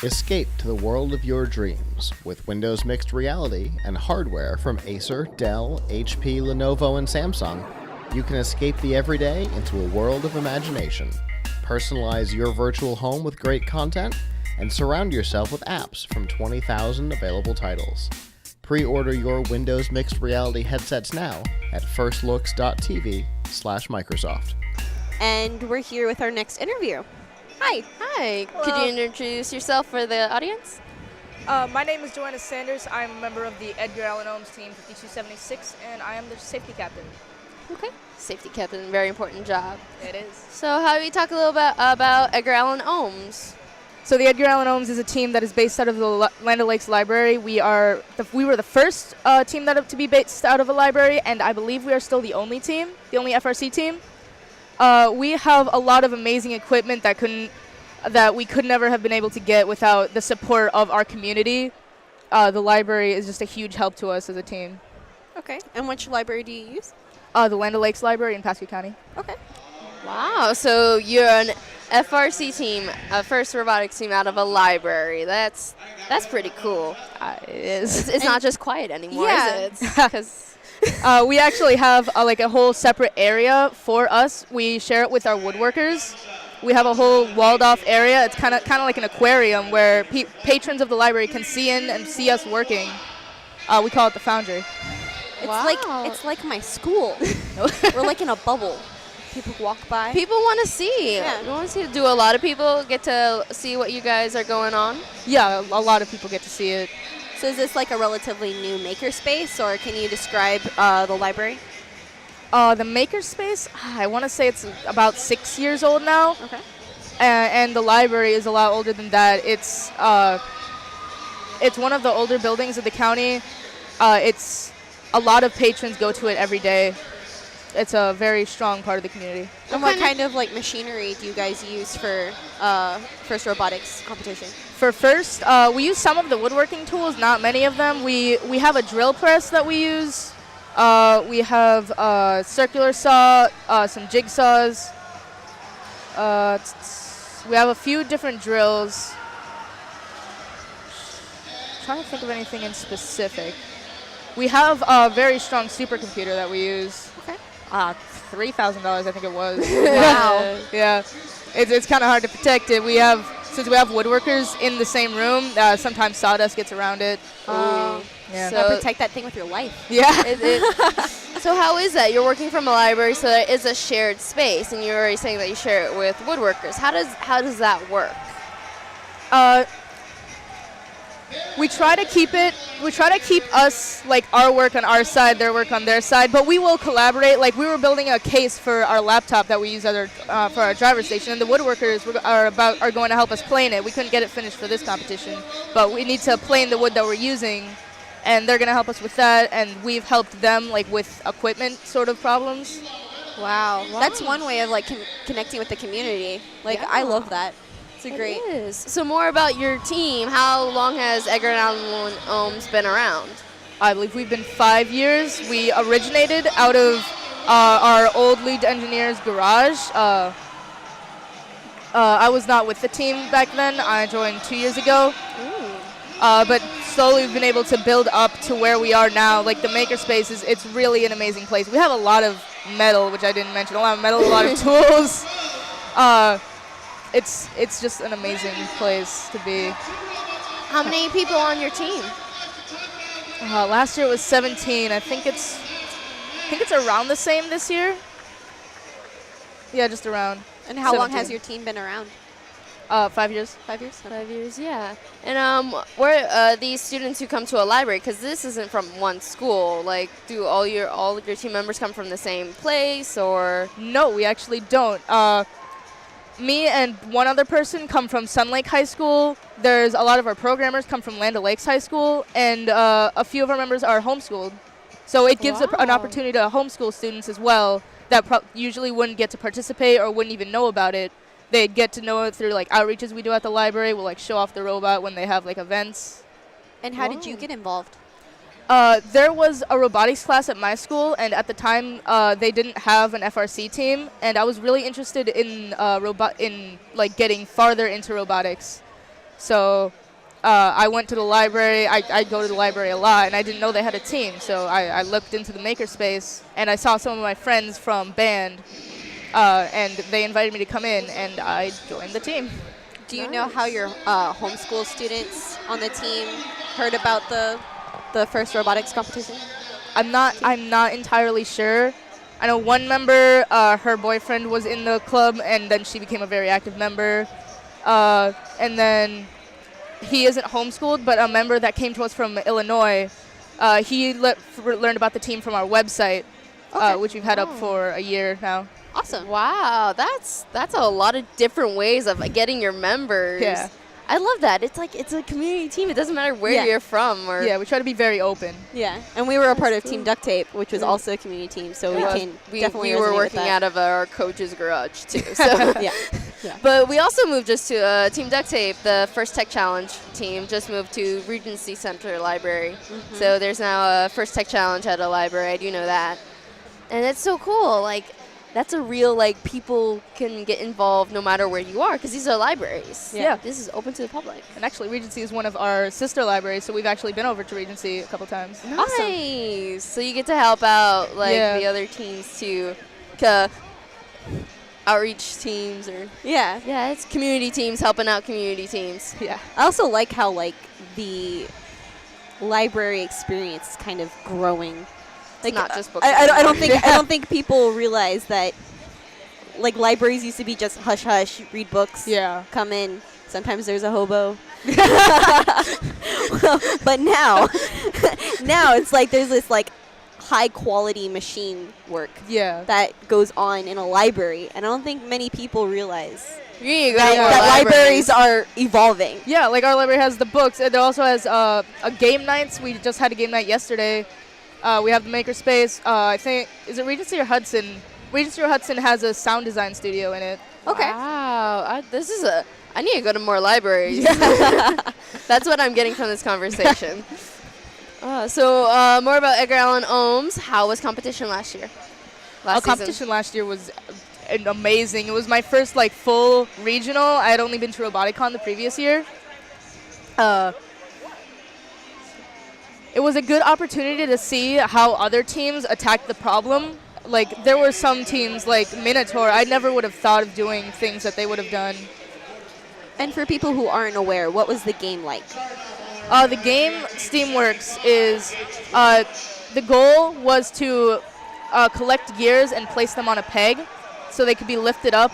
Escape to the world of your dreams with Windows Mixed Reality and hardware from Acer, Dell, HP, Lenovo, and Samsung. You can escape the everyday into a world of imagination. Personalize your virtual home with great content and surround yourself with apps from 20,000 available titles. Pre-order your Windows Mixed Reality headsets now at firstlooks.tv/Microsoft. And we're here with our next interview. Hi. Hi. Hello. Could you introduce yourself for the audience? My name is Joanna Sanders. I'm a member of the Edgar Allan Ohms team 5276, and I am the safety captain. Okay. Safety captain, very important job. It is. So how do we talk a little bit about Edgar Allan Ohms? So the Edgar Allan Ohms is a team that is based out of the Land O'Lakes Library. We were the first team to be based out of a library, and I believe we are still the only team, the only FRC team. We have a lot of amazing equipment that we could never have been able to get without the support of our community. The library is just a huge help to us as a team. Okay. And which library do you use? The Land O'Lakes Library in Pasco County. Okay. Wow. So you're an FRC team, a FIRST Robotics team out of a library. That's pretty cool. It is. It's not just quiet anymore, Yeah. is it? 'Cause We actually have a whole separate area for us. We share it with our woodworkers. We have a whole walled-off area. It's kind of like an aquarium where patrons of the library can see in and see us working. We call it the Foundry. It's like my school. We're like in a bubble. People walk by. people want to see. Yeah. You want to see. Do a lot of people get to see what you guys are going on? Yeah, a lot of people get to see it. So is this like a relatively new makerspace, or can you describe the library? The makerspace, I want to say it's about 6 years old now. Okay. And the library is a lot older than that. It's one of the older buildings of the county. It's a lot of patrons go to it every day. It's a very strong part of the community. And what kind of like machinery do you guys use for FIRST Robotics Competition? For FIRST, we use some of the woodworking tools, not many of them. We have a drill press that we use. We have a circular saw, some jigsaws. We have a few different drills. Trying to think of anything in specific. We have a very strong supercomputer that we use. Okay. $3,000, I think it was. Wow. Yeah. It's kind of hard to protect it. Since we have woodworkers in the same room, sometimes sawdust gets around it. Yeah. So protect that thing with your life. Yeah. So how is that? You're working from a library, so there is a shared space, and you're already saying that you share it with woodworkers. How does that work? We try to keep us, like, our work on our side, their work on their side, but we will collaborate. Like, we were building a case for our laptop that we use for our driver's station, and the woodworkers are going to help us plane it. We couldn't get it finished for this competition, but we need to plane the wood that we're using, and they're going to help us with that, and we've helped them, like, with equipment sort of problems. Wow. That's one way of like connecting with the community. Like I love that. It's great. It is. So more about your team. How long has Edgar Allan Ohms been around? I believe we've been 5 years. We originated out of our old lead engineer's garage. I was not with the team back then. I joined 2 years ago. But slowly we've been able to build up to where we are now. Like the makerspace it's really an amazing place. We have a lot of metal, which I didn't mention. A lot of metal, a lot of tools. It's just an amazing place to be. How many people on your team? Last year it was 17. I think it's around the same this year. Yeah, just around. And how long 17. has your team been around? 5 years. 5 years? 5 years, yeah. And where these students who come to a library, because this isn't from one school, like do all of your team members come from the same place, or? No, we actually don't. Me and one other person come from Sun Lake High School. There's a lot of our programmers come from Land O'Lakes High School, and a few of our members are homeschooled. So it gives an opportunity to homeschool students as well that usually wouldn't get to participate or wouldn't even know about it. They'd get to know it through like outreaches we do at the library. We'll like show off the robot when they have like events. And how did you get involved? There was a robotics class at my school, and at the time they didn't have an FRC team, and I was really interested in like getting farther into robotics. So I went to the library. I go to the library a lot, and I didn't know they had a team. So I looked into the makerspace, and I saw some of my friends from band, and they invited me to come in, and I joined the team. Do you know how your homeschool students on the team heard about the FIRST Robotics Competition? I'm not entirely sure. I know one member, her boyfriend was in the club, and then she became a very active member. And then he isn't homeschooled, but a member that came to us from Illinois, he learned about the team from our website, which we've had up for a year now. Awesome. Wow, that's a lot of different ways of getting your members. Yeah. I love that. It's like it's a community team. It doesn't matter where you're from. Or Yeah, we try to be very open. Yeah, and we were a part of Team Duct Tape, which was also a community team, so we can definitely we were resonate with working that. out of our coach's garage too. So Yeah. But we also moved just to Team Duct Tape. The First Tech Challenge team just moved to Regency Center Library. So there's now a First Tech Challenge at a library. I do know that, and it's so cool. Like, that's a real, people can get involved no matter where you are, because these are libraries. Yeah. This is open to the public. And actually, Regency is one of our sister libraries, so we've actually been over to Regency a couple times. Nice. So you get to help out, the other teams too. Outreach teams or... Yeah. it's community teams helping out community teams. Yeah. I also like how, the library experience is kind of growing. Not just books. I don't think people realize that libraries used to be just hush hush, read books, come in. Sometimes there's a hobo. But now it's there's this high quality machine work that goes on in a library, and I don't think many people realize that libraries are evolving. Yeah, our library has the books, and it also has a game nights. We just had a game night yesterday. We have the makerspace. I think, is it Regency or Hudson? Regency or Hudson has a sound design studio in it. Okay. Wow. I need to go to more libraries. That's what I'm getting from this conversation. So more about Edgar Allan Ohms. How was competition last year? Competition last year was amazing. It was my first full regional. I had only been to ROBOTICON the previous year. It was a good opportunity to see how other teams attacked the problem. There were some teams like Minotaur, I never would have thought of doing things that they would have done. And for people who aren't aware, what was the game like? The game, Steamworks, is the goal was to collect gears and place them on a peg so they could be lifted up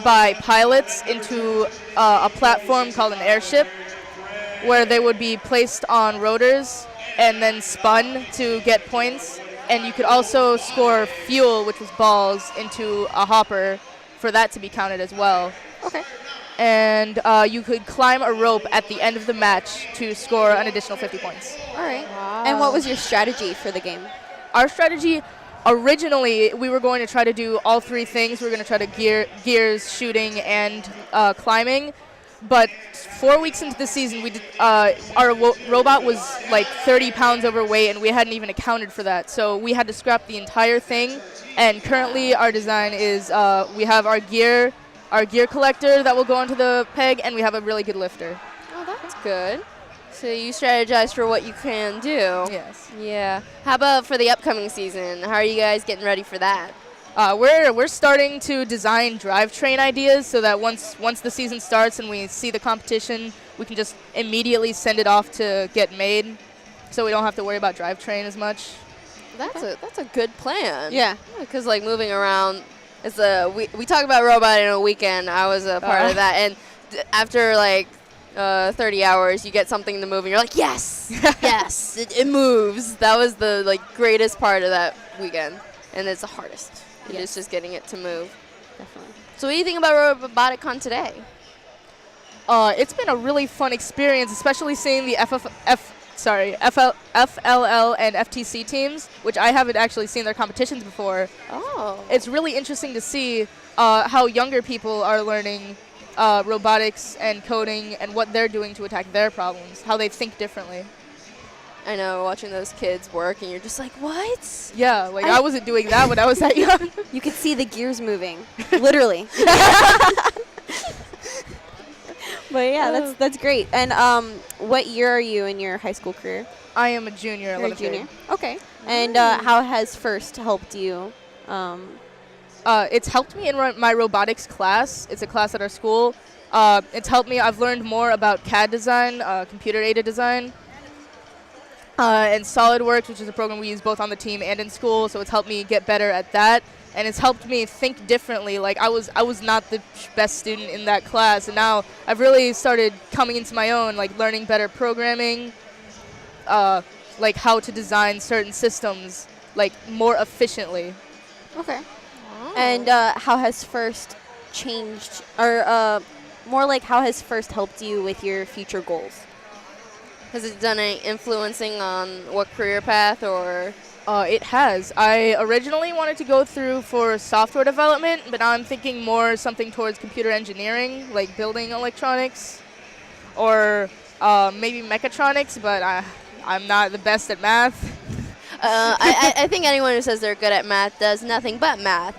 by pilots into a platform called an airship, where they would be placed on rotors and then spun to get points. And you could also score fuel, which was balls, into a hopper for that to be counted as well. Okay. And you could climb a rope at the end of the match to score an additional 50 points. All right. Wow. And what was your strategy for the game? Our strategy, originally, we were going to try to do all three things. We were going to try to gears, shooting, and climbing. But 4 weeks into the season, we did, our robot was 30 pounds overweight, and we hadn't even accounted for that. So we had to scrap the entire thing. And currently, our design is we have our gear collector that will go onto the peg, and we have a really good lifter. Oh, that's good. So you strategize for what you can do. Yes. Yeah. How about for the upcoming season? How are you guys getting ready for that? We're starting to design drivetrain ideas so that once the season starts and we see the competition, we can just immediately send it off to get made, so we don't have to worry about drivetrain as much. That's a good plan. Yeah. Because moving around, we talk about robot in a weekend. I was a part of that, and after 30 hours, you get something to move, and you're like, yes, yes, it moves. That was the greatest part of that weekend, and it's the hardest. It's just getting it to move. Definitely. So what do you think about ROBOTICON today? It's been a really fun experience, especially seeing the FLL and FTC teams, which I haven't actually seen their competitions before. Oh. It's really interesting to see how younger people are learning robotics and coding and what they're doing to attack their problems, how they think differently. I know, watching those kids work, and you're just like, what? Yeah, I wasn't doing that when I was that young. You could see the gears moving, literally. But yeah, that's great. And what year are you in your high school career? I am a junior. You're a junior. Okay. And how has FIRST helped you? It's helped me in my robotics class. It's a class at our school. It's helped me. I've learned more about CAD design, computer-aided design, and SolidWorks, which is a program we use both on the team and in school. So it's helped me get better at that, and it's helped me think differently. Like I was not the best student in that class, and now I've really started coming into my own, like learning better programming, like how to design certain systems like more efficiently. Okay. And how has FIRST changed, or more like how has FIRST helped you with your future goals? Has it done any influencing on what career path or? It has. I originally wanted to go through for software development, but now I'm thinking more something towards computer engineering, like building electronics, or maybe mechatronics, but I'm not the best at math. I think anyone who says they're good at math does nothing but math.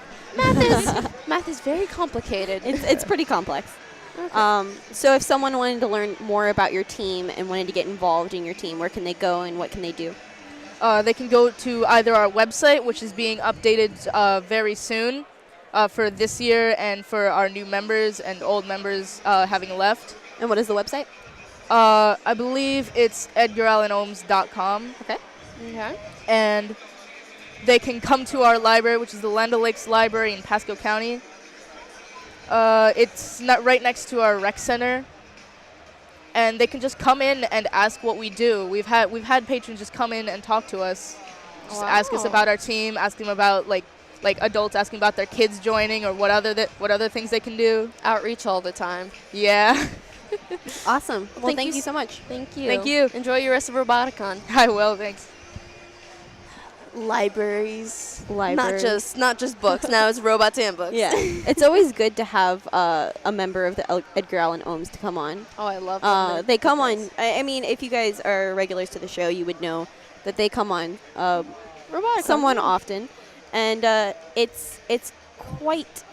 Math is very complicated. It's pretty complex. Okay. So if someone wanted to learn more about your team and wanted to get involved in your team, where can they go and what can they do? They can go to either our website, which is being updated very soon for this year and for our new members and old members having left. And what is the website? I believe it's edgarallanohms.com. Okay. Okay. And they can come to our library, which is the Land O'Lakes Library in Pasco County. It's not right next to our rec center. And they can just come in and ask what we do. We've had patrons just come in and talk to us, just ask us about our team, ask them about like adults asking about their kids joining or what other things they can do. Outreach all the time. Yeah. Awesome. Well, thank you so much. Thank you. Thank you. Enjoy your rest of RobotiCon. I will. Thanks. Libraries. Not just books. Now it's robots and books. Yeah. It's always good to have a member of the Edgar Allan Ohms to come on. Oh, I love them. They come on. I mean, if you guys are regulars to the show, you would know that they come on somewhat often, and it's quite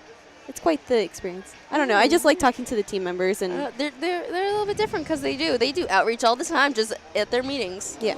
the experience. I don't know. I just like talking to the team members, and they're a little bit different because they do outreach all the time, just at their meetings. Yeah.